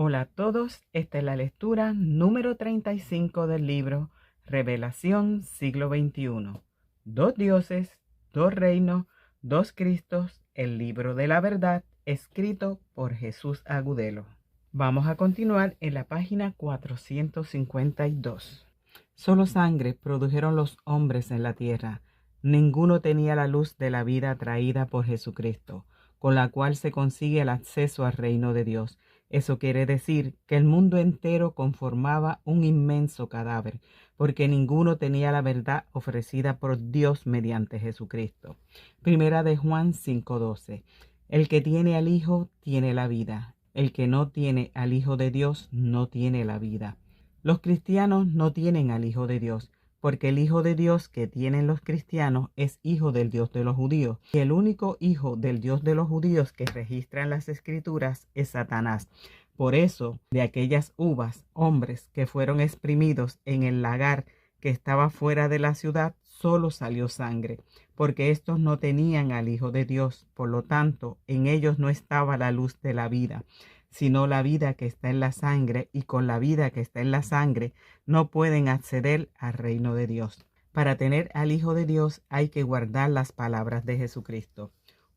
Hola a todos, esta es la lectura número 35 del libro Revelación siglo XXI. Dos dioses, dos reinos, dos Cristos, el libro de la verdad, escrito por Jesús Agudelo. Vamos a continuar en la página 452. Solo sangre produjeron los hombres en la tierra. Ninguno tenía la luz de la vida traída por Jesucristo, con la cual se consigue el acceso al reino de Dios. Eso quiere decir que el mundo entero conformaba un inmenso cadáver, porque ninguno tenía la verdad ofrecida por Dios mediante Jesucristo. Primera de Juan 5:12. El que tiene al Hijo tiene la vida. El que no tiene al Hijo de Dios no tiene la vida. Los cristianos no tienen al Hijo de Dios, porque el Hijo de Dios que tienen los cristianos es hijo del Dios de los judíos. Y el único hijo del Dios de los judíos que registran las Escrituras es Satanás. Por eso, de aquellas uvas, hombres que fueron exprimidos en el lagar que estaba fuera de la ciudad, solo salió sangre, porque éstos no tenían al Hijo de Dios. Por lo tanto, en ellos no estaba la luz de la vida, sino la vida que está en la sangre, y con la vida que está en la sangre no pueden acceder al reino de Dios. Para tener al Hijo de Dios hay que guardar las palabras de Jesucristo.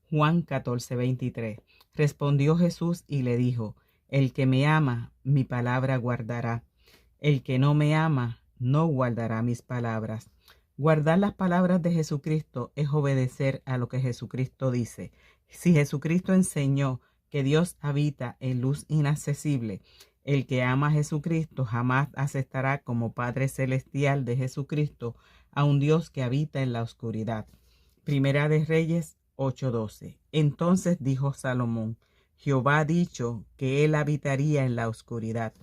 Juan 14:23. Respondió Jesús y le dijo: el que me ama, mi palabra guardará. El que no me ama, no guardará mis palabras. Guardar las palabras de Jesucristo es obedecer a lo que Jesucristo dice. Si Jesucristo enseñó que Dios habita en luz inaccesible, el que ama a Jesucristo jamás aceptará como Padre Celestial de Jesucristo a un Dios que habita en la oscuridad. Primera de Reyes 8:12. Entonces dijo Salomón: Jehová ha dicho que él habitaría en la oscuridad.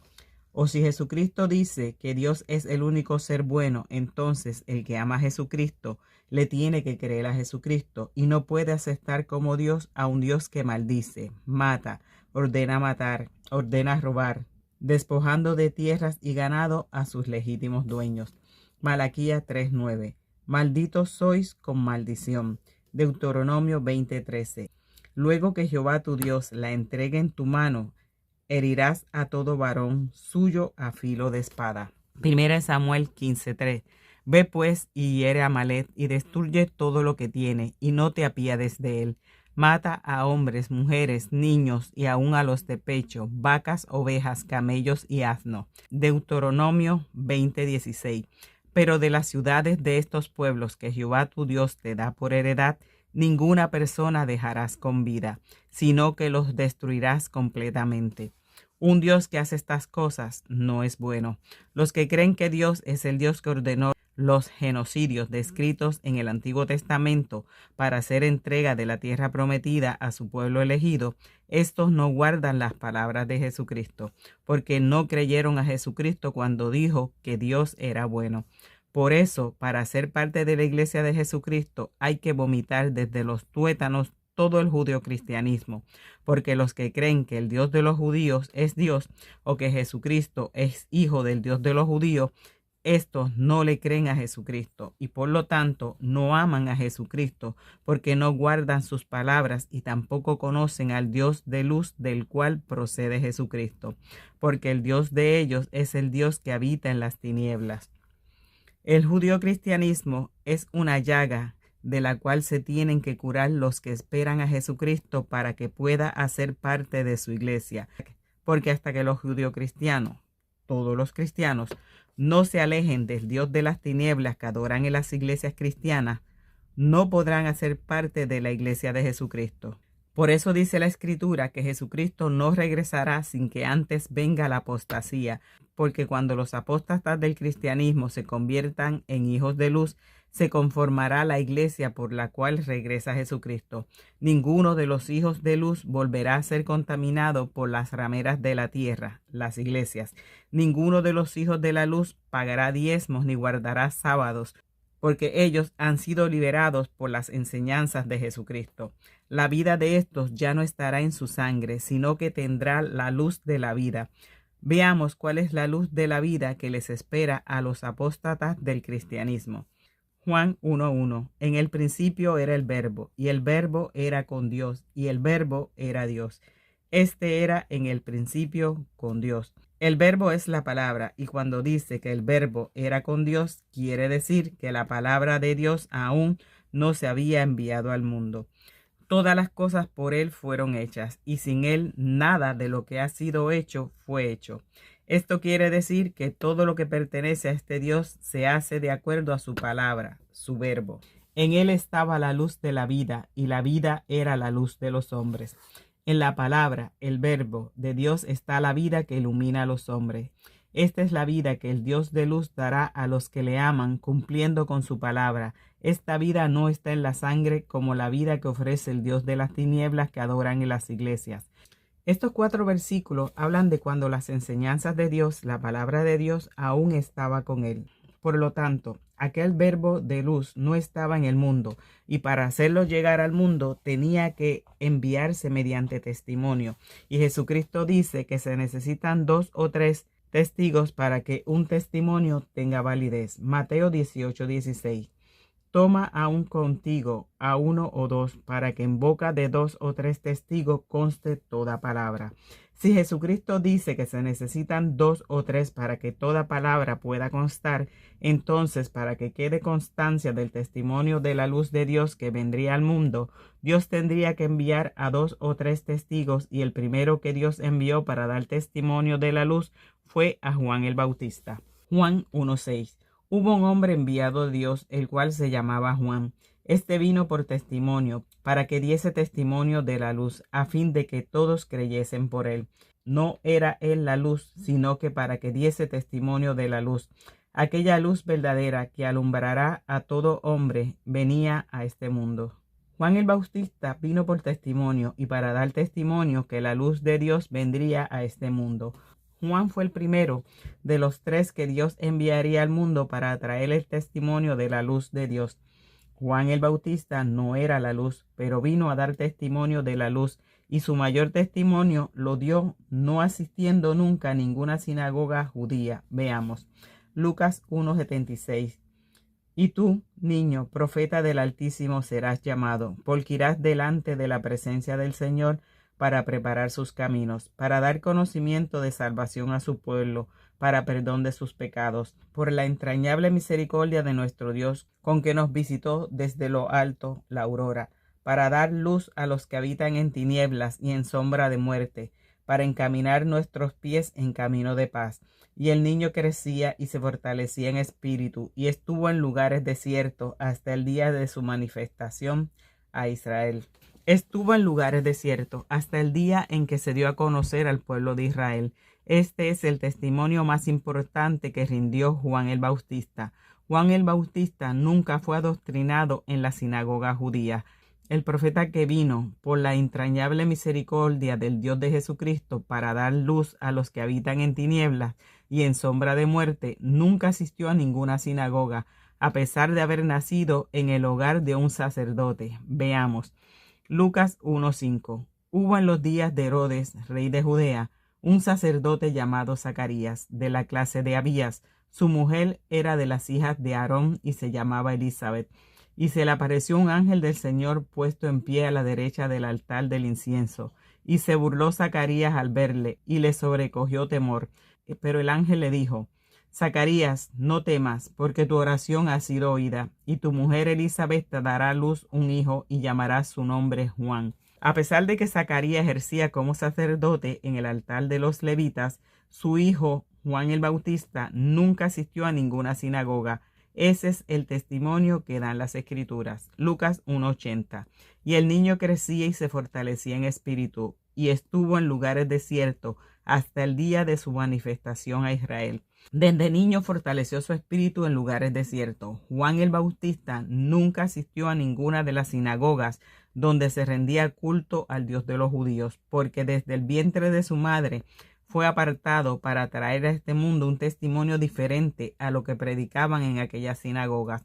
O si Jesucristo dice que Dios es el único ser bueno, entonces el que ama a Jesucristo le tiene que creer a Jesucristo y no puede aceptar como Dios a un Dios que maldice, mata, ordena matar, ordena robar, despojando de tierras y ganado a sus legítimos dueños. Malaquías 3:9. Malditos sois con maldición. Deuteronomio 20:13. Luego que Jehová tu Dios la entregue en tu mano, herirás a todo varón suyo a filo de espada. Primera Samuel 15:3. Ve pues y hiere a Amalec y destruye todo lo que tiene, y no te apiades de él. Mata a hombres, mujeres, niños y aun a los de pecho, vacas, ovejas, camellos y asno. Deuteronomio 20:16. Pero de las ciudades de estos pueblos que Jehová tu Dios te da por heredad, ninguna persona dejarás con vida, sino que los destruirás completamente. Un Dios que hace estas cosas no es bueno. Los que creen que Dios es el Dios que ordenó los genocidios descritos en el Antiguo Testamento para hacer entrega de la tierra prometida a su pueblo elegido, estos no guardan las palabras de Jesucristo, porque no creyeron a Jesucristo cuando dijo que Dios era bueno. Por eso, para ser parte de la iglesia de Jesucristo, hay que vomitar desde los tuétanos todo el judeocristianismo, porque los que creen que el Dios de los judíos es Dios o que Jesucristo es hijo del Dios de los judíos, estos no le creen a Jesucristo y por lo tanto no aman a Jesucristo, porque no guardan sus palabras y tampoco conocen al Dios de luz del cual procede Jesucristo, porque el Dios de ellos es el Dios que habita en las tinieblas. El judeocristianismo es una llaga de la cual se tienen que curar los que esperan a Jesucristo para que pueda hacer parte de su iglesia. Porque hasta que los judeocristianos, todos los cristianos, no se alejen del Dios de las tinieblas que adoran en las iglesias cristianas, no podrán hacer parte de la iglesia de Jesucristo. Por eso dice la Escritura que Jesucristo no regresará sin que antes venga la apostasía, porque cuando los apóstatas del cristianismo se conviertan en hijos de luz, se conformará la iglesia por la cual regresa Jesucristo. Ninguno de los hijos de luz volverá a ser contaminado por las rameras de la tierra, las iglesias. Ninguno de los hijos de la luz pagará diezmos ni guardará sábados, porque ellos han sido liberados por las enseñanzas de Jesucristo. La vida de estos ya no estará en su sangre, sino que tendrá la luz de la vida. Veamos cuál es la luz de la vida que les espera a los apóstatas del cristianismo. Juan 1:1. En el principio era el Verbo, y el Verbo era con Dios, y el Verbo era Dios. Este era en el principio con Dios. El verbo es la palabra, y cuando dice que el verbo era con Dios, quiere decir que la palabra de Dios aún no se había enviado al mundo. Todas las cosas por él fueron hechas, y sin él nada de lo que ha sido hecho fue hecho. Esto quiere decir que todo lo que pertenece a este Dios se hace de acuerdo a su palabra, su verbo. En él estaba la luz de la vida, y la vida era la luz de los hombres. En la palabra, el verbo de Dios está la vida que ilumina a los hombres. Esta es la vida que el Dios de luz dará a los que le aman, cumpliendo con su palabra. Esta vida no está en la sangre como la vida que ofrece el Dios de las tinieblas que adoran en las iglesias. Estos 4 versículos hablan de cuando las enseñanzas de Dios, la palabra de Dios, aún estaba con él. Por lo tanto, aquel verbo de luz no estaba en el mundo, y para hacerlo llegar al mundo tenía que enviarse mediante testimonio. Y Jesucristo dice que se necesitan 2 o 3 testigos para que un testimonio tenga validez. Mateo 18:16. Toma aún contigo a 1 o 2 para que en boca de 2 o 3 testigos conste toda palabra. Si Jesucristo dice que se necesitan 2 o 3 para que toda palabra pueda constar, entonces para que quede constancia del testimonio de la luz de Dios que vendría al mundo, Dios tendría que enviar a 2 o 3 testigos, y el primero que Dios envió para dar testimonio de la luz fue a Juan el Bautista. Juan 1:6. Hubo un hombre enviado de Dios, el cual se llamaba Juan. Este vino por testimonio, para que diese testimonio de la luz, a fin de que todos creyesen por él. No era él la luz, sino que para que diese testimonio de la luz. Aquella luz verdadera que alumbrará a todo hombre venía a este mundo. Juan el Bautista vino por testimonio y para dar testimonio que la luz de Dios vendría a este mundo. Juan fue el primero de los 3 que Dios enviaría al mundo para traer el testimonio de la luz de Dios. Juan el Bautista no era la luz, pero vino a dar testimonio de la luz, y su mayor testimonio lo dio no asistiendo nunca a ninguna sinagoga judía. Veamos, Lucas 1:76. Y tú, niño, profeta del Altísimo serás llamado, porque irás delante de la presencia del Señor para preparar sus caminos, para dar conocimiento de salvación a su pueblo, para perdón de sus pecados, por la entrañable misericordia de nuestro Dios, con que nos visitó desde lo alto la aurora, para dar luz a los que habitan en tinieblas y en sombra de muerte, para encaminar nuestros pies en camino de paz. Y el niño crecía y se fortalecía en espíritu, y estuvo en lugares desiertos hasta el día de su manifestación a Israel. Estuvo en lugares desiertos hasta el día en que se dio a conocer al pueblo de Israel. Este es el testimonio más importante que rindió Juan el Bautista. Juan el Bautista nunca fue adoctrinado en la sinagoga judía. El profeta que vino por la entrañable misericordia del Dios de Jesucristo para dar luz a los que habitan en tinieblas y en sombra de muerte, nunca asistió a ninguna sinagoga, a pesar de haber nacido en el hogar de un sacerdote. Veamos, Lucas 1:5. Hubo en los días de Herodes, rey de Judea, un sacerdote llamado Zacarías, de la clase de Abías. Su mujer era de las hijas de Aarón y se llamaba Elizabeth. Y se le apareció un ángel del Señor puesto en pie a la derecha del altar del incienso. Y se burló Zacarías al verle, y le sobrecogió temor. Pero el ángel le dijo: Zacarías, no temas, porque tu oración ha sido oída, y tu mujer Elizabeth te dará a luz un hijo, y llamarás su nombre Juan. A pesar de que Zacarías ejercía como sacerdote en el altar de los levitas, su hijo Juan el Bautista nunca asistió a ninguna sinagoga. Ese es el testimonio que dan las Escrituras. Lucas 1:80. Y el niño crecía y se fortalecía en espíritu, y estuvo en lugares desiertos hasta el día de su manifestación a Israel. Desde niño fortaleció su espíritu en lugares desiertos. Juan el Bautista nunca asistió a ninguna de las sinagogas donde se rendía culto al Dios de los judíos, porque desde el vientre de su madre fue apartado para traer a este mundo un testimonio diferente a lo que predicaban en aquellas sinagogas.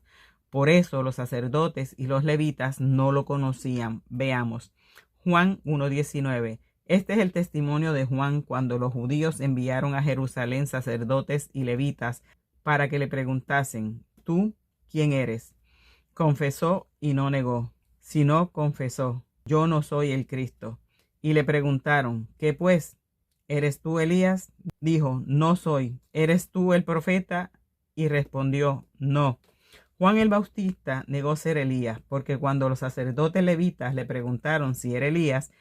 Por eso los sacerdotes y los levitas no lo conocían. Veamos, Juan 1:19. Este es el testimonio de Juan cuando los judíos enviaron a Jerusalén sacerdotes y levitas para que le preguntasen: ¿tú quién eres? Confesó y no negó, sino confesó: yo no soy el Cristo. y le preguntaron: ¿Qué pues? ¿Eres tú Elías? Dijo: No soy. ¿Eres tú el profeta? Y respondió: No. Juan el Bautista negó ser Elías, porque cuando los sacerdotes levitas le preguntaron si era Elías,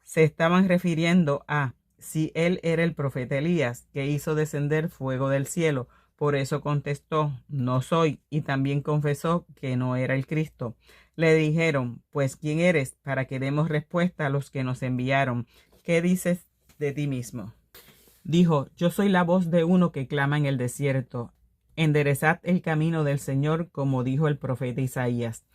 se estaban refiriendo a si él era el profeta Elías, que hizo descender fuego del cielo. Por eso contestó: No soy, y también confesó que no era el Cristo. Le dijeron: Pues ¿quién eres? Para que demos respuesta a los que nos enviaron. ¿Qué dices de ti mismo? Dijo: Yo soy la voz de uno que clama en el desierto: enderezad el camino del Señor, como dijo el profeta Isaías.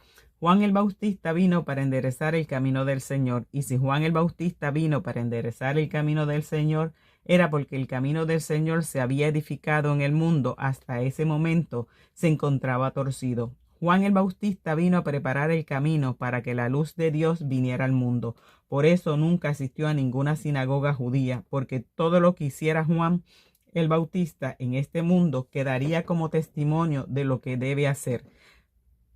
Juan el Bautista vino para enderezar el camino del Señor, y si Juan el Bautista vino para enderezar el camino del Señor, era porque el camino del Señor se había edificado en el mundo hasta ese momento se encontraba torcido. Juan el Bautista vino a preparar el camino para que la luz de Dios viniera al mundo. Por eso nunca asistió a ninguna sinagoga judía, porque todo lo que hiciera Juan el Bautista en este mundo quedaría como testimonio de lo que debe hacer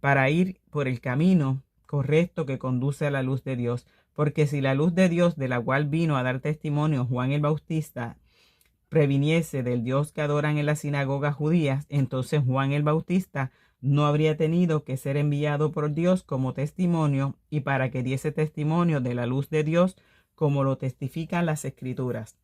para ir por el camino correcto que conduce a la luz de Dios. Porque si la luz de Dios, de la cual vino a dar testimonio Juan el Bautista, previniese del Dios que adoran en las sinagogas judías, entonces Juan el Bautista no habría tenido que ser enviado por Dios como testimonio, y para que diese testimonio de la luz de Dios, como lo testifican las Escrituras.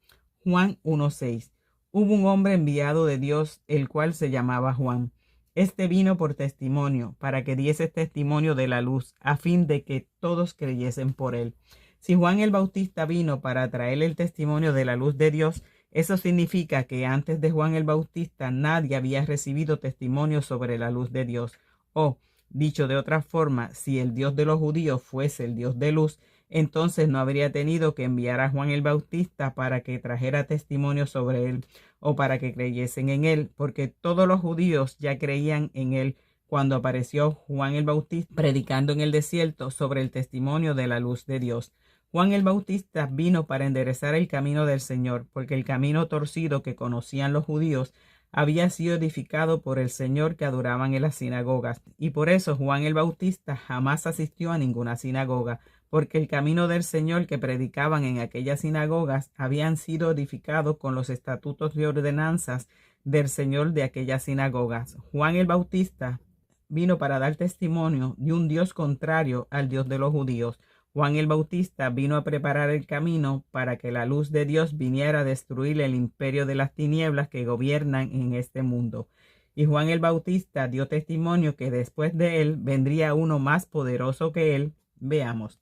Juan 1:6. Hubo un hombre enviado de Dios, el cual se llamaba Juan. Este vino por testimonio, para que diese testimonio de la luz, a fin de que todos creyesen por él. Si Juan el Bautista vino para traer el testimonio de la luz de Dios, eso significa que antes de Juan el Bautista nadie había recibido testimonio sobre la luz de Dios. O, dicho de otra forma, si el Dios de los judíos fuese el Dios de luz, entonces no habría tenido que enviar a Juan el Bautista para que trajera testimonio sobre él o para que creyesen en él, porque todos los judíos ya creían en él cuando apareció Juan el Bautista predicando en el desierto sobre el testimonio de la luz de Dios. Juan el Bautista vino para enderezar el camino del Señor, porque el camino torcido que conocían los judíos había sido edificado por el Señor que adoraban en las sinagogas, y por eso Juan el Bautista jamás asistió a ninguna sinagoga, porque el camino del Señor que predicaban en aquellas sinagogas habían sido edificados con los estatutos y ordenanzas del Señor de aquellas sinagogas. Juan el Bautista vino para dar testimonio de un Dios contrario al Dios de los judíos. Juan el Bautista vino a preparar el camino para que la luz de Dios viniera a destruir el imperio de las tinieblas que gobiernan en este mundo. Y Juan el Bautista dio testimonio que después de él vendría uno más poderoso que él. Veamos.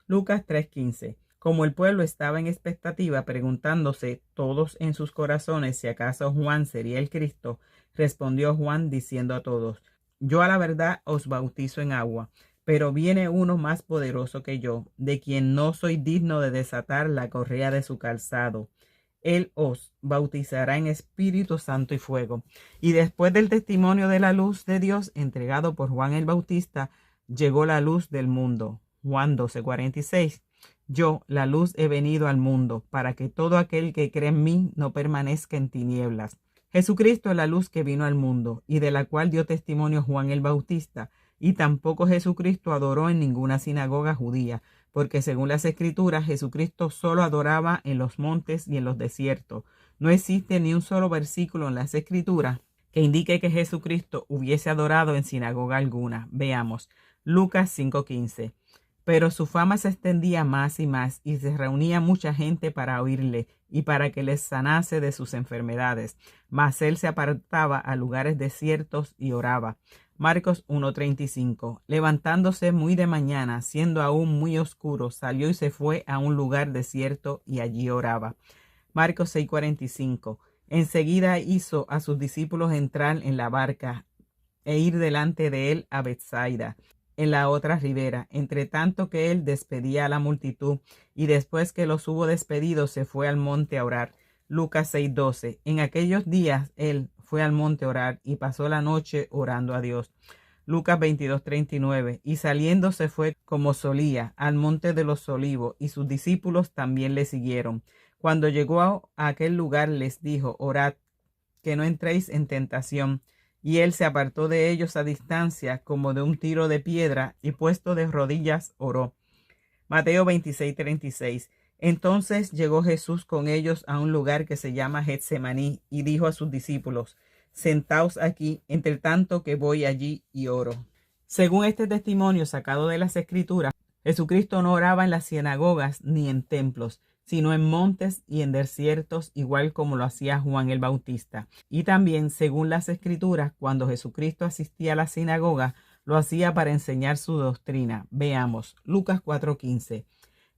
Lucas 3:15. Como el pueblo estaba en expectativa, preguntándose todos en sus corazones si acaso Juan sería el Cristo, respondió Juan diciendo a todos: Yo a la verdad os bautizo en agua, pero viene uno más poderoso que yo, de quien no soy digno de desatar la correa de su calzado. Él os bautizará en Espíritu Santo y fuego. Y después del testimonio de la luz de Dios entregado por Juan el Bautista, llegó la luz del mundo. Juan 12:46. Yo, la luz, he venido al mundo, para que todo aquel que cree en mí no permanezca en tinieblas. Jesucristo es la luz que vino al mundo, y de la cual dio testimonio Juan el Bautista, y tampoco Jesucristo adoró en ninguna sinagoga judía, porque según las Escrituras, Jesucristo solo adoraba en los montes y en los desiertos. No existe ni un solo versículo en las Escrituras que indique que Jesucristo hubiese adorado en sinagoga alguna. Veamos, Lucas 5:15. Pero su fama se extendía más y más, y se reunía mucha gente para oírle y para que les sanase de sus enfermedades. Mas él se apartaba a lugares desiertos y oraba. Marcos 1:35. Levantándose muy de mañana, siendo aún muy oscuro, salió y se fue a un lugar desierto y allí oraba. Marcos 6:45. Enseguida hizo a sus discípulos entrar en la barca e ir delante de él a Betsaida, en la otra ribera, entre tanto que él despedía a la multitud, y después que los hubo despedido se fue al monte a orar. Lucas 6:12. En aquellos días él fue al monte a orar y pasó la noche orando a Dios. Lucas 22:39. Y saliendo se fue como solía al monte de los olivos, y sus discípulos también le siguieron. Cuando llegó a aquel lugar les dijo: Orad, que no entréis en tentación. Y él se apartó de ellos a distancia, como de un tiro de piedra, y puesto de rodillas oró: Mateo 26:36. Entonces llegó Jesús con ellos a un lugar que se llama Getsemaní y dijo a sus discípulos: Sentaos aquí, entre tanto que voy allí y oro. Según este testimonio sacado de las Escrituras, Jesucristo no oraba en las sinagogas ni en templos, sino en montes y en desiertos, igual como lo hacía Juan el Bautista. Y también, según las Escrituras, cuando Jesucristo asistía a la sinagoga, lo hacía para enseñar su doctrina. Veamos, Lucas 4:15.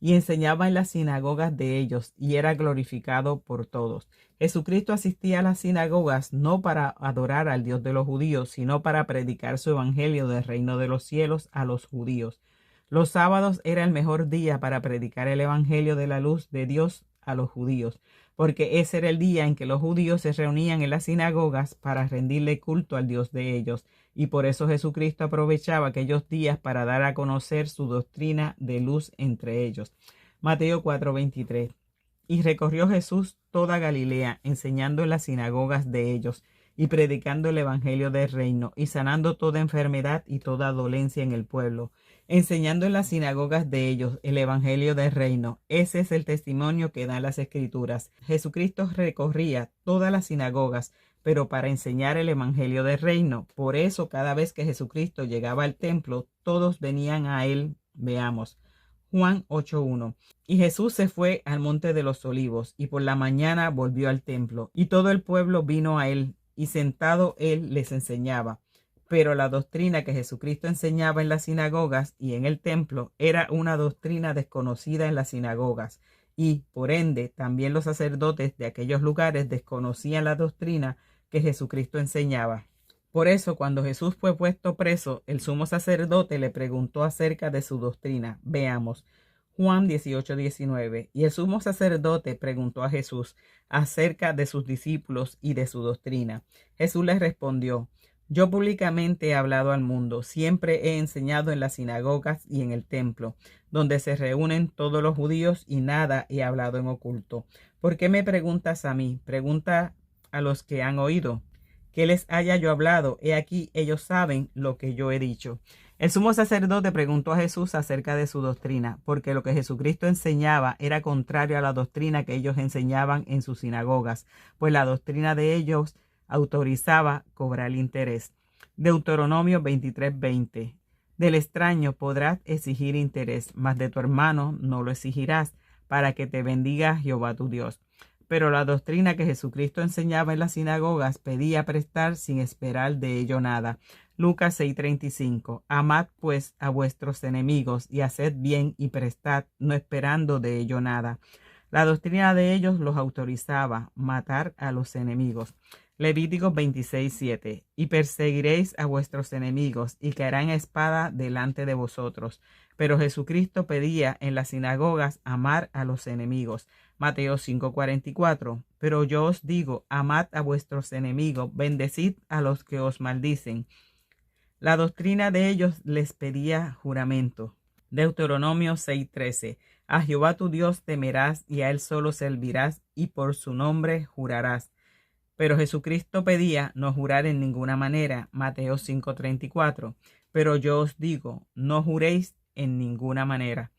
Y enseñaba en las sinagogas de ellos, y era glorificado por todos. Jesucristo asistía a las sinagogas no para adorar al Dios de los judíos, sino para predicar su evangelio del reino de los cielos a los judíos. Los sábados era el mejor día para predicar el evangelio de la luz de Dios a los judíos, porque ese era el día en que los judíos se reunían en las sinagogas para rendirle culto al Dios de ellos, y por eso Jesucristo aprovechaba aquellos días para dar a conocer su doctrina de luz entre ellos. Mateo 4:23. Y recorrió Jesús toda Galilea, enseñando en las sinagogas de ellos, y predicando el evangelio del reino, y sanando toda enfermedad y toda dolencia en el pueblo, enseñando en las sinagogas de ellos el evangelio del reino. Ese es el testimonio que dan las Escrituras. Jesucristo recorría todas las sinagogas, pero para enseñar el evangelio del reino. Por eso cada vez que Jesucristo llegaba al templo, todos venían a él. Veamos, Juan 8:1. Y Jesús se fue al monte de los olivos, y por la mañana volvió al templo, y todo el pueblo vino a él, y sentado él les enseñaba. Pero la doctrina que Jesucristo enseñaba en las sinagogas y en el templo era una doctrina desconocida en las sinagogas, y, por ende, también los sacerdotes de aquellos lugares desconocían la doctrina que Jesucristo enseñaba. Por eso, cuando Jesús fue puesto preso, el sumo sacerdote le preguntó acerca de su doctrina. Veamos, Juan 18:19. Y el sumo sacerdote preguntó a Jesús acerca de sus discípulos y de su doctrina. Jesús les respondió: Yo públicamente he hablado al mundo, siempre he enseñado en las sinagogas y en el templo, donde se reúnen todos los judíos, y nada he hablado en oculto. ¿Por qué me preguntas a mí? Pregunta a los que han oído. ¿Qué les haya yo hablado? He aquí, ellos saben lo que yo he dicho. El sumo sacerdote preguntó a Jesús acerca de su doctrina, porque lo que Jesucristo enseñaba era contrario a la doctrina que ellos enseñaban en sus sinagogas, pues la doctrina de ellos autorizaba cobrar interés. Deuteronomio 23:20. Del extraño podrás exigir interés, mas de tu hermano no lo exigirás, para que te bendiga Jehová tu Dios. Pero la doctrina que Jesucristo enseñaba en las sinagogas pedía prestar sin esperar de ello nada. Lucas 6:35. Amad pues a vuestros enemigos y haced bien y prestad, no esperando de ello nada. La doctrina de ellos los autorizaba matar a los enemigos. Levíticos 26:7. Y perseguiréis a vuestros enemigos y caerán espada delante de vosotros. Pero Jesucristo pedía en las sinagogas amar a los enemigos. Mateo 5:44. Pero yo os digo, amad a vuestros enemigos, bendecid a los que os maldicen. La doctrina de ellos les pedía juramento. Deuteronomio 6:13. A Jehová tu Dios temerás y a él solo servirás y por su nombre jurarás. Pero Jesucristo pedía no jurar en ninguna manera. Mateo 5:34. Pero yo os digo, no juréis en ninguna manera.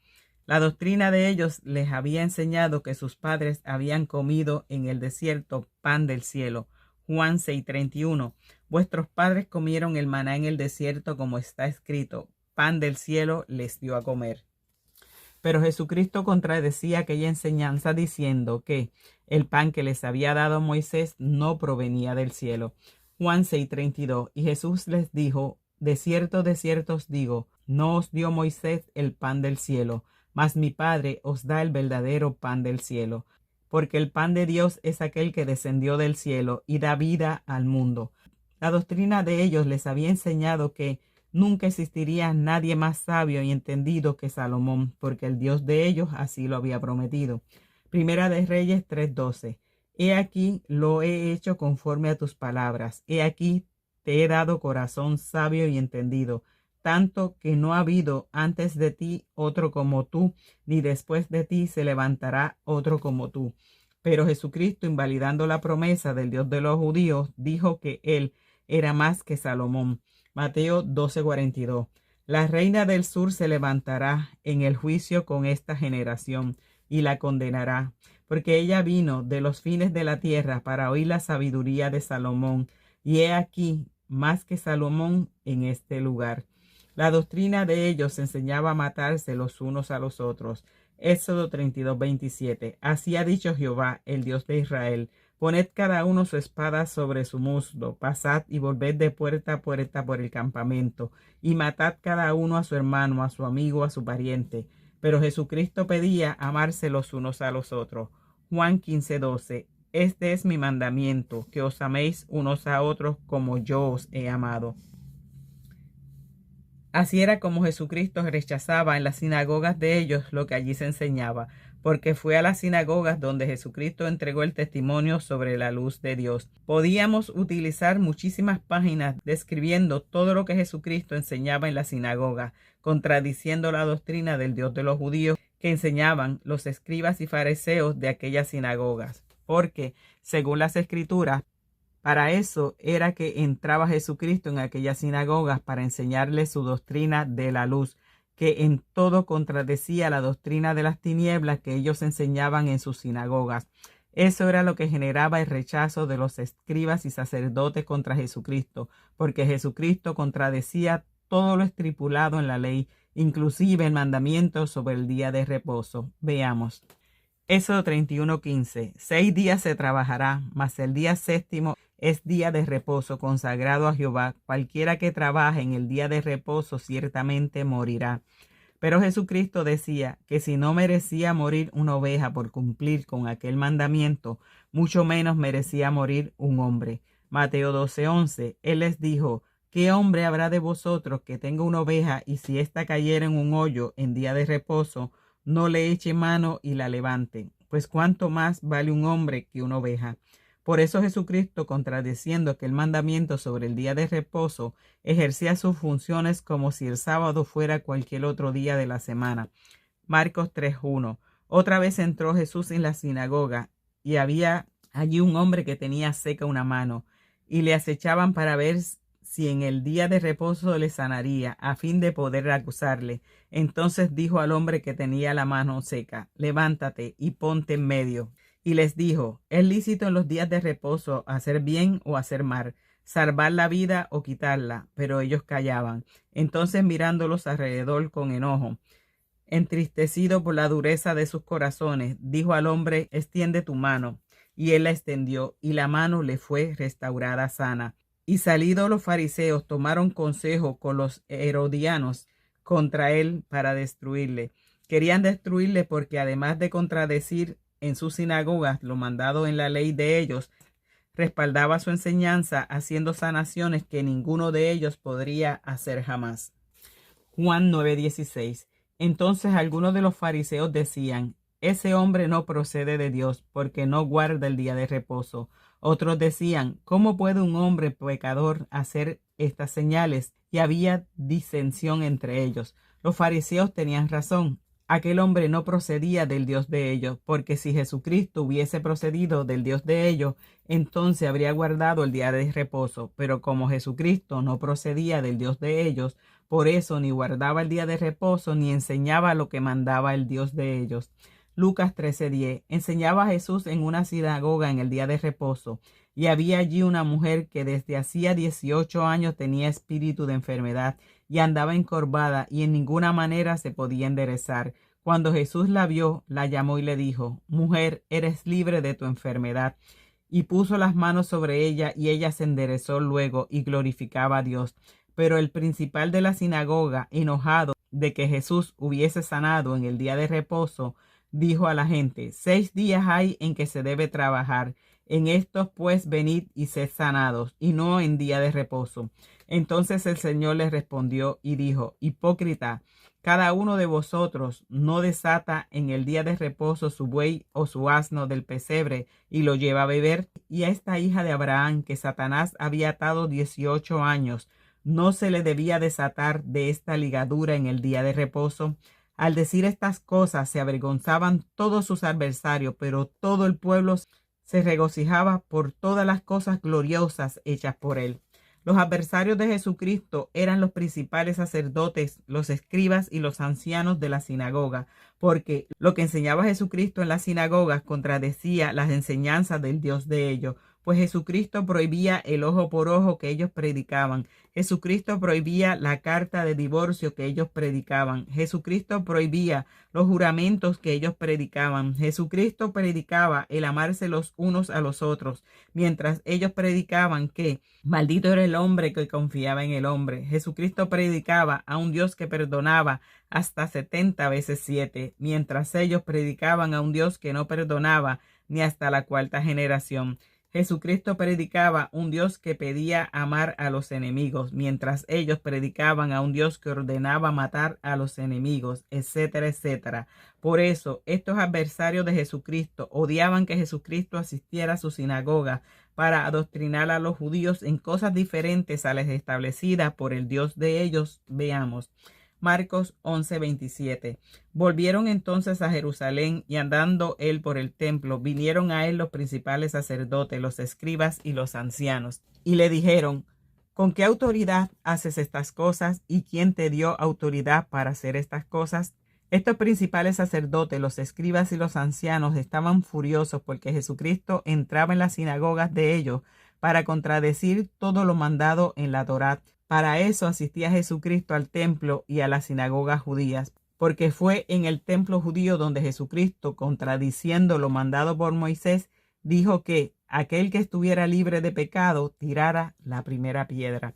La doctrina de ellos les había enseñado que sus padres habían comido en el desierto pan del cielo. Juan 6:31. Vuestros padres comieron el maná en el desierto, como está escrito, pan del cielo les dio a comer. Pero Jesucristo contradecía aquella enseñanza diciendo que el pan que les había dado Moisés no provenía del cielo. Juan 6:32. Y Jesús les dijo: de cierto os digo, no os dio Moisés el pan del cielo, mas mi Padre os da el verdadero pan del cielo. Porque el pan de Dios es aquel que descendió del cielo y da vida al mundo. La doctrina de ellos les había enseñado que nunca existiría nadie más sabio y entendido que Salomón, porque el Dios de ellos así lo había prometido. Primera de Reyes 3:12. He aquí lo he hecho conforme a tus palabras. He aquí te he dado corazón sabio y entendido, tanto que no ha habido antes de ti otro como tú, ni después de ti se levantará otro como tú. Pero Jesucristo, invalidando la promesa del Dios de los judíos, dijo que él era más que Salomón. Mateo 12:42. La reina del sur se levantará en el juicio con esta generación y la condenará, porque ella vino de los fines de la tierra para oír la sabiduría de Salomón, y he aquí más que Salomón en este lugar. La doctrina de ellos enseñaba a matarse los unos a los otros. Éxodo 32:27. Así ha dicho Jehová, el Dios de Israel: poned cada uno su espada sobre su muslo, pasad y volved de puerta a puerta por el campamento, y matad cada uno a su hermano, a su amigo, a su pariente. Pero Jesucristo pedía amarse los unos a los otros. Juan 15:12. Este es mi mandamiento, que os améis unos a otros como yo os he amado. Así era como Jesucristo rechazaba en las sinagogas de ellos lo que allí se enseñaba, porque fue a las sinagogas donde Jesucristo entregó el testimonio sobre la luz de Dios. Podíamos utilizar muchísimas páginas describiendo todo lo que Jesucristo enseñaba en la sinagoga, contradiciendo la doctrina del Dios de los judíos que enseñaban los escribas y fariseos de aquellas sinagogas, porque, según las escrituras, para eso era que entraba Jesucristo en aquellas sinagogas para enseñarles su doctrina de la luz, que en todo contradecía la doctrina de las tinieblas que ellos enseñaban en sus sinagogas. Eso era lo que generaba el rechazo de los escribas y sacerdotes contra Jesucristo, porque Jesucristo contradecía todo lo estipulado en la ley, inclusive el mandamiento sobre el día de reposo. Veamos. Éxodo 31:15. 6 días se trabajará, mas el día séptimo es día de reposo consagrado a Jehová. Cualquiera que trabaje en el día de reposo ciertamente morirá. Pero Jesucristo decía que si no merecía morir una oveja por cumplir con aquel mandamiento, mucho menos merecía morir un hombre. Mateo 12:11. Él les dijo: ¿qué hombre habrá de vosotros que tenga una oveja y si ésta cayera en un hoyo en día de reposo, no le eche mano y la levante? Pues cuánto más vale un hombre que una oveja. Por eso Jesucristo, contradiciendo aquel mandamiento sobre el día de reposo, ejercía sus funciones como si el sábado fuera cualquier otro día de la semana. Marcos 3:1. Otra vez entró Jesús en la sinagoga, y había allí un hombre que tenía seca una mano, y le acechaban para ver si en el día de reposo le sanaría, a fin de poder acusarle. Entonces dijo al hombre que tenía la mano seca: levántate y ponte en medio. Y les dijo: ¿es lícito en los días de reposo hacer bien o hacer mal, salvar la vida o quitarla? Pero ellos callaban. Entonces, mirándolos alrededor con enojo, entristecido por la dureza de sus corazones, dijo al hombre: extiende tu mano. Y él la extendió, y la mano le fue restaurada sana. Y salidos los fariseos, tomaron consejo con los herodianos contra él para destruirle. Querían destruirle porque, además de contradecir en sus sinagogas lo mandado en la ley de ellos, respaldaba su enseñanza haciendo sanaciones que ninguno de ellos podría hacer jamás. Juan 9:16. Entonces algunos de los fariseos decían: ese hombre no procede de Dios, porque no guarda el día de reposo. Otros decían: ¿cómo puede un hombre pecador hacer estas señales? Y había disensión entre ellos. Los fariseos tenían razón. Aquel hombre no procedía del Dios de ellos, porque si Jesucristo hubiese procedido del Dios de ellos, entonces habría guardado el día de reposo. Pero como Jesucristo no procedía del Dios de ellos, por eso ni guardaba el día de reposo, ni enseñaba lo que mandaba el Dios de ellos. Lucas 13:10. Enseñaba a Jesús en una sinagoga en el día de reposo, y había allí una mujer que desde hacía 18 años tenía espíritu de enfermedad, y andaba encorvada, y en ninguna manera se podía enderezar. Cuando Jesús la vio, la llamó y le dijo: mujer, eres libre de tu enfermedad. Y puso las manos sobre ella, y ella se enderezó luego, y glorificaba a Dios. Pero el principal de la sinagoga, enojado de que Jesús hubiese sanado en el día de reposo, dijo a la gente: 6 días hay en que se debe trabajar. En estos pues venid y sed sanados, y no en día de reposo. Entonces el Señor les respondió y dijo: hipócrita, cada uno de vosotros no desata en el día de reposo su buey o su asno del pesebre y lo lleva a beber. Y a esta hija de Abraham, que Satanás había atado 18 años, ¿no se le debía desatar de esta ligadura en el día de reposo? Al decir estas cosas se avergonzaban todos sus adversarios, pero todo el pueblo se regocijaba por todas las cosas gloriosas hechas por él. Los adversarios de Jesucristo eran los principales sacerdotes, los escribas y los ancianos de la sinagoga, porque lo que enseñaba Jesucristo en las sinagogas contradecía las enseñanzas del Dios de ellos, pues Jesucristo prohibía el ojo por ojo que ellos predicaban. Jesucristo prohibía la carta de divorcio que ellos predicaban. Jesucristo prohibía los juramentos que ellos predicaban. Jesucristo predicaba el amarse los unos a los otros, mientras ellos predicaban que maldito era el hombre que confiaba en el hombre. Jesucristo predicaba a un Dios que perdonaba hasta 70 veces 7, mientras ellos predicaban a un Dios que no perdonaba ni hasta la cuarta generación. Jesucristo predicaba un Dios que pedía amar a los enemigos, mientras ellos predicaban a un Dios que ordenaba matar a los enemigos, etcétera, etcétera. Por eso, estos adversarios de Jesucristo odiaban que Jesucristo asistiera a su sinagoga para adoctrinar a los judíos en cosas diferentes a las establecidas por el Dios de ellos. Veamos. Marcos 11:27. Volvieron entonces a Jerusalén y andando él por el templo, vinieron a él los principales sacerdotes, los escribas y los ancianos, y le dijeron: ¿con qué autoridad haces estas cosas? ¿Y quién te dio autoridad para hacer estas cosas? Estos principales sacerdotes, los escribas y los ancianos estaban furiosos porque Jesucristo entraba en las sinagogas de ellos para contradecir todo lo mandado en la Torá. Para eso asistía Jesucristo al templo y a las sinagogas judías, porque fue en el templo judío donde Jesucristo, contradiciendo lo mandado por Moisés, dijo que aquel que estuviera libre de pecado tirara la primera piedra.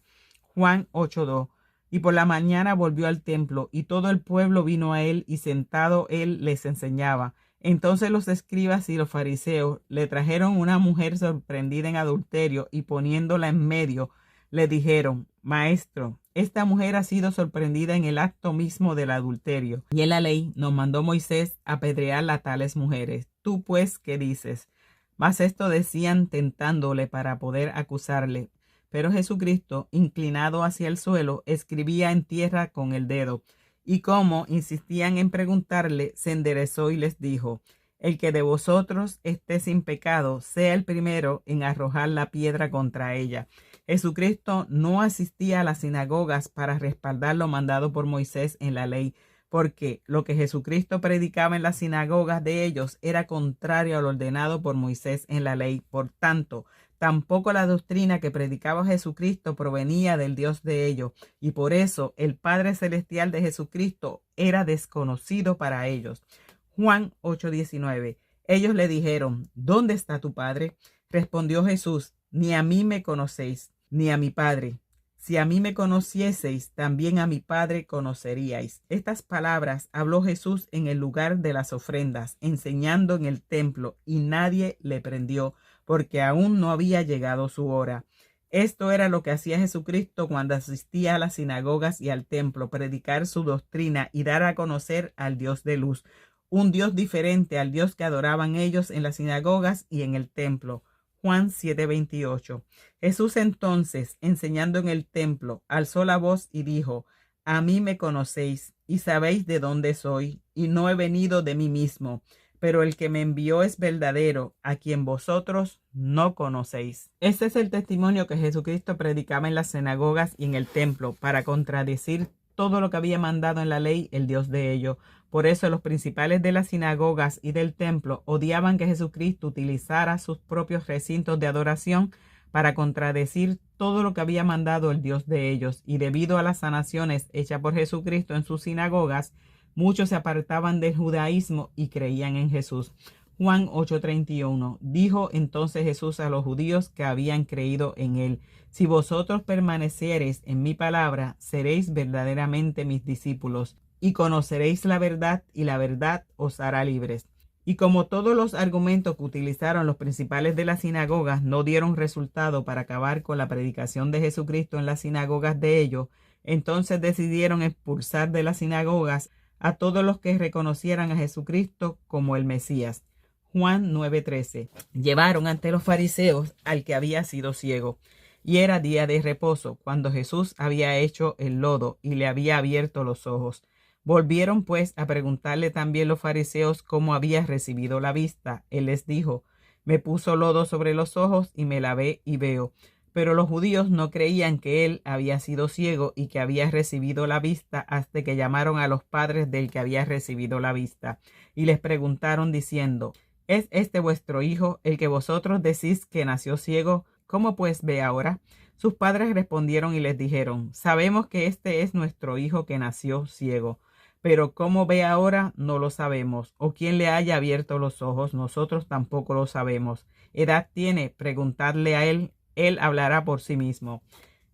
Juan 8:2. Y por la mañana volvió al templo, y todo el pueblo vino a él, y sentado él les enseñaba. Entonces los escribas y los fariseos le trajeron una mujer sorprendida en adulterio, y poniéndola en medio, le dijeron: Maestro, esta mujer ha sido sorprendida en el acto mismo del adulterio, y en la ley nos mandó Moisés apedrear a tales mujeres. ¿Tú pues qué dices? Mas esto decían tentándole para poder acusarle. Pero Jesucristo, inclinado hacia el suelo, escribía en tierra con el dedo. Y como insistían en preguntarle, se enderezó y les dijo: el que de vosotros esté sin pecado, sea el primero en arrojar la piedra contra ella. Jesucristo no asistía a las sinagogas para respaldar lo mandado por Moisés en la ley, porque lo que Jesucristo predicaba en las sinagogas de ellos era contrario a lo ordenado por Moisés en la ley. Por tanto, tampoco la doctrina que predicaba Jesucristo provenía del Dios de ellos, y por eso el Padre Celestial de Jesucristo era desconocido para ellos. Juan 8:19. Ellos le dijeron: ¿dónde está tu Padre? Respondió Jesús: ni a mí me conocéis, ni a mi Padre. Si a mí me conocieseis, también a mi Padre conoceríais. Estas palabras habló Jesús en el lugar de las ofrendas, enseñando en el templo, y nadie le prendió, porque aún no había llegado su hora. Esto era lo que hacía Jesucristo cuando asistía a las sinagogas y al templo: predicar su doctrina y dar a conocer al Dios de luz, un Dios diferente al Dios que adoraban ellos en las sinagogas y en el templo. Juan 7:28. Jesús entonces, enseñando en el templo, alzó la voz y dijo: a mí me conocéis y sabéis de dónde soy, y no he venido de mí mismo, pero el que me envió es verdadero, a quien vosotros no conocéis. Este es el testimonio que Jesucristo predicaba en las sinagogas y en el templo para contradecir todo lo que había mandado en la ley el Dios de ellos. Por eso los principales de las sinagogas y del templo odiaban que Jesucristo utilizara sus propios recintos de adoración para contradecir todo lo que había mandado el Dios de ellos, y debido a las sanaciones hechas por Jesucristo en sus sinagogas, muchos se apartaban del judaísmo y creían en Jesús. Juan 8:31. Dijo entonces Jesús a los judíos que habían creído en él: si vosotros permaneciereis en mi palabra, seréis verdaderamente mis discípulos, y conoceréis la verdad, y la verdad os hará libres. Y como todos los argumentos que utilizaron los principales de las sinagogas no dieron resultado para acabar con la predicación de Jesucristo en las sinagogas de ellos, entonces decidieron expulsar de las sinagogas a todos los que reconocieran a Jesucristo como el Mesías. Juan 9:13. Llevaron ante los fariseos al que había sido ciego, y era día de reposo, cuando Jesús había hecho el lodo y le había abierto los ojos. Volvieron pues a preguntarle también los fariseos cómo había recibido la vista. Él les dijo: me puso lodo sobre los ojos y me lavé y veo. Pero los judíos no creían que él había sido ciego y que había recibido la vista hasta que llamaron a los padres del que había recibido la vista y les preguntaron diciendo: ¿Es este vuestro hijo, el que vosotros decís que nació ciego? ¿Cómo pues ve ahora? Sus padres respondieron y les dijeron: Sabemos que este es nuestro hijo que nació ciego, pero cómo ve ahora no lo sabemos, o quién le haya abierto los ojos, nosotros tampoco lo sabemos. ¿Edad tiene? Preguntadle a él, él hablará por sí mismo.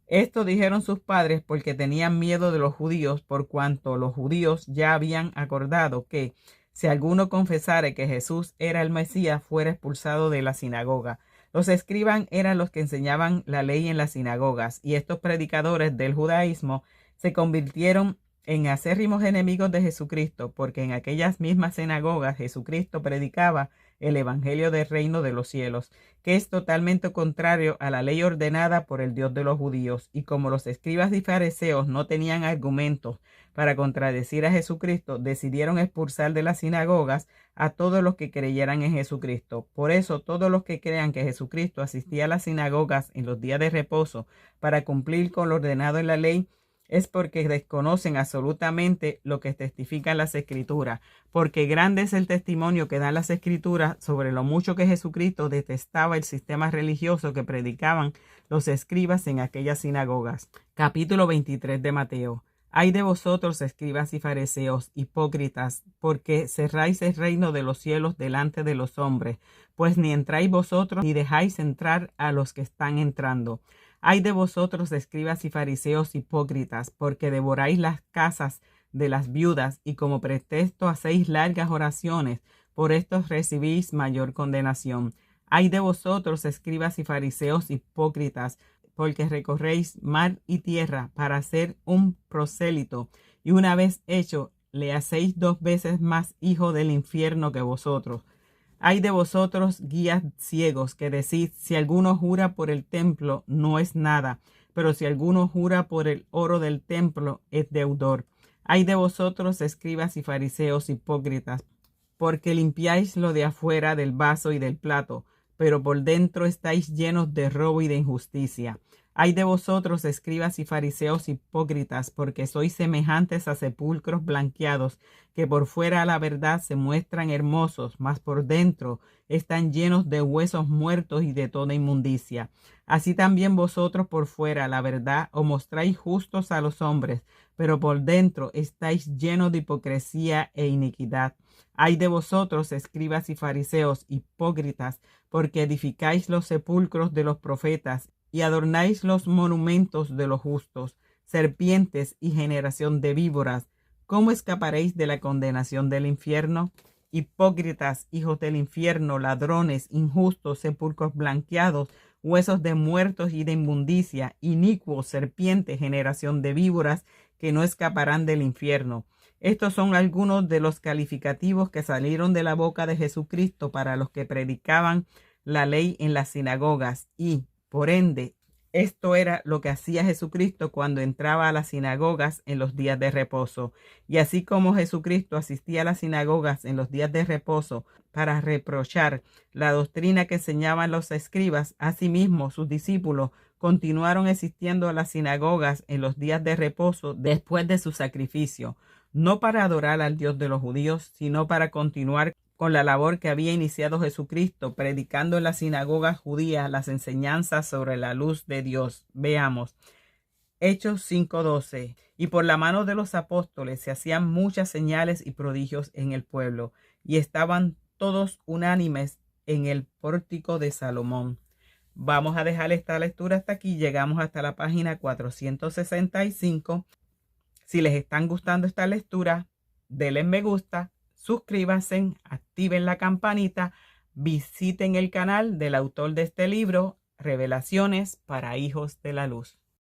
Esto dijeron sus padres porque tenían miedo de los judíos, por cuanto los judíos ya habían acordado que, si alguno confesare que Jesús era el Mesías, fuera expulsado de la sinagoga. Los escribas eran los que enseñaban la ley en las sinagogas, y estos predicadores del judaísmo se convirtieron en acérrimos enemigos de Jesucristo, porque en aquellas mismas sinagogas Jesucristo predicaba el evangelio del reino de los cielos, que es totalmente contrario a la ley ordenada por el Dios de los judíos. Y como los escribas y fariseos no tenían argumentos para contradecir a Jesucristo, decidieron expulsar de las sinagogas a todos los que creyeran en Jesucristo. Por eso, todos los que crean que Jesucristo asistía a las sinagogas en los días de reposo para cumplir con lo ordenado en la ley, es porque desconocen absolutamente lo que testifican las Escrituras, porque grande es el testimonio que dan las Escrituras sobre lo mucho que Jesucristo detestaba el sistema religioso que predicaban los escribas en aquellas sinagogas. Capítulo 23 de Mateo. Ay de vosotros, escribas y fariseos, hipócritas, porque cerráis el reino de los cielos delante de los hombres, pues ni entráis vosotros ni dejáis entrar a los que están entrando. Ay de vosotros, escribas y fariseos hipócritas, porque devoráis las casas de las viudas y como pretexto hacéis largas oraciones, por esto recibís mayor condenación. Ay de vosotros, escribas y fariseos hipócritas, porque recorréis mar y tierra para hacer un prosélito, y una vez hecho, le hacéis 2 veces más hijo del infierno que vosotros. Ay de vosotros, guías ciegos, que decís: si alguno jura por el templo, no es nada, pero si alguno jura por el oro del templo, es deudor. Ay de vosotros, escribas y fariseos hipócritas, porque limpiáis lo de afuera del vaso y del plato, pero por dentro estáis llenos de robo y de injusticia. Ay de vosotros, escribas y fariseos hipócritas, porque sois semejantes a sepulcros blanqueados, que por fuera a la verdad se muestran hermosos, mas por dentro están llenos de huesos muertos y de toda inmundicia. Así también vosotros por fuera a la verdad os mostráis justos a los hombres, pero por dentro estáis llenos de hipocresía e iniquidad. Ay de vosotros, escribas y fariseos hipócritas, porque edificáis los sepulcros de los profetas y adornáis los monumentos de los justos. Serpientes y generación de víboras, ¿cómo escaparéis de la condenación del infierno? Hipócritas, hijos del infierno, ladrones, injustos, sepulcros blanqueados, huesos de muertos y de inmundicia, inicuos, serpientes, generación de víboras, que no escaparán del infierno. Estos son algunos de los calificativos que salieron de la boca de Jesucristo para los que predicaban la ley en las sinagogas y, por ende, esto era lo que hacía Jesucristo cuando entraba a las sinagogas en los días de reposo. Y así como Jesucristo asistía a las sinagogas en los días de reposo para reprochar la doctrina que enseñaban los escribas, asimismo sus discípulos continuaron asistiendo a las sinagogas en los días de reposo después de su sacrificio, no para adorar al Dios de los judíos, sino para continuar con la labor que había iniciado Jesucristo, predicando en las sinagogas judías las enseñanzas sobre la luz de Dios. Veamos. Hechos 5:12. Y por la mano de los apóstoles se hacían muchas señales y prodigios en el pueblo, y estaban todos unánimes en el pórtico de Salomón. Vamos a dejar esta lectura hasta aquí. Llegamos hasta la página 465. Si les están gustando esta lectura, denle me gusta, suscríbanse, activen la campanita, visiten el canal del autor de este libro, Revelaciones para Hijos de la Luz.